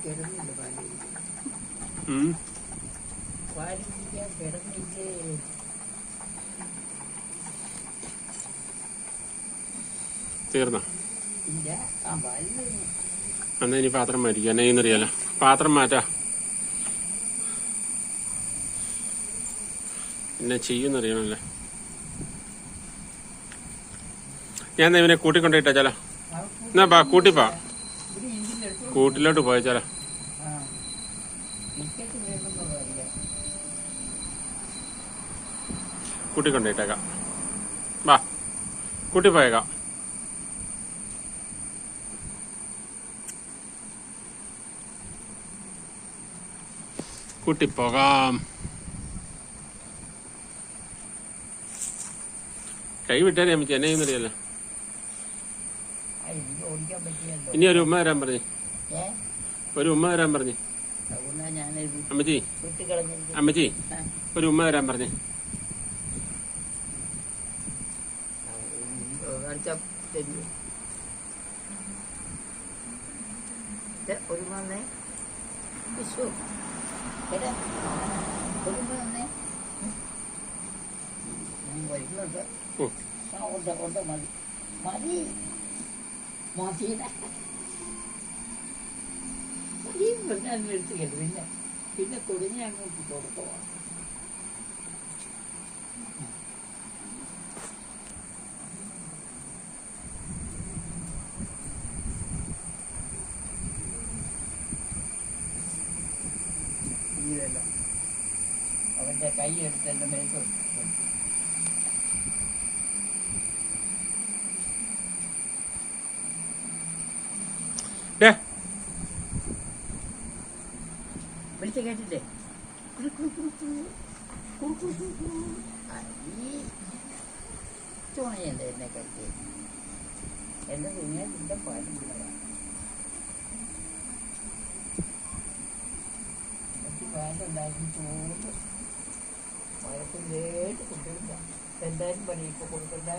കിടന്നില്ല പാല് കുടിക്കാൻ കിടന്നില്ലേ? തീർന്ന ഇല്ല. ആ പാല് തീർന്നു. എന്നാ ഇനി പാത്രം മാറ്റിക്കാം. എന്നെ ചെയ്യുന്നറിയാലോ. പാത്രം മാറ്റാ. എന്നെ ചെയ്യുന്നറിയണല്ലേ. ഞാൻ ഇവനെ കൂട്ടിക്കൊണ്ടിട്ടാ ചാല. എന്നാ പാ കൂട്ടിപ്പാ. കൂട്ടിലോട്ട് പോയച്ചാല. കൂട്ടിക്കൊണ്ടിട്ടേക്കാം. വാ കൂട്ടിപ്പോയേക്കാം. കൂട്ടിപ്പോകാം. കൈ വിട്ടാലേ അമ്മച്ചി എന്നെ ചെയ്യുന്നറിയല്ലോ. ഇനി ഒരു ഉമ്മ തരാൻ പറഞ്ഞു. ഒരു ഉമ്മ തരാൻ പറഞ്ഞു. അമ്മച്ചി അമ്മച്ചി ഒരു ഉമ്മ തരാൻ പറഞ്ഞു. പിന്നെ കുടുങ്ങി അങ്ങോട്ട് കൊടുക്കുവാണ്. അവന്റെ കൈ എടുത്ത് എന്റെ മേത്ത് വിളിച്ച് കേട്ടില്ലേ? ചുണയല്ലേ എന്നെ കഴിച്ച് എന്റെ കുഞ്ഞെ നിന്റെ പാലുള്ളതാണ്. എനിക്ക് പാലുണ്ടാക്കി ചോറ് വഴക്കില്ലേട്ട് കൊണ്ടിരുന്ന എന്തായാലും പണി ഇപ്പൊ കൊടുക്കണ്ട.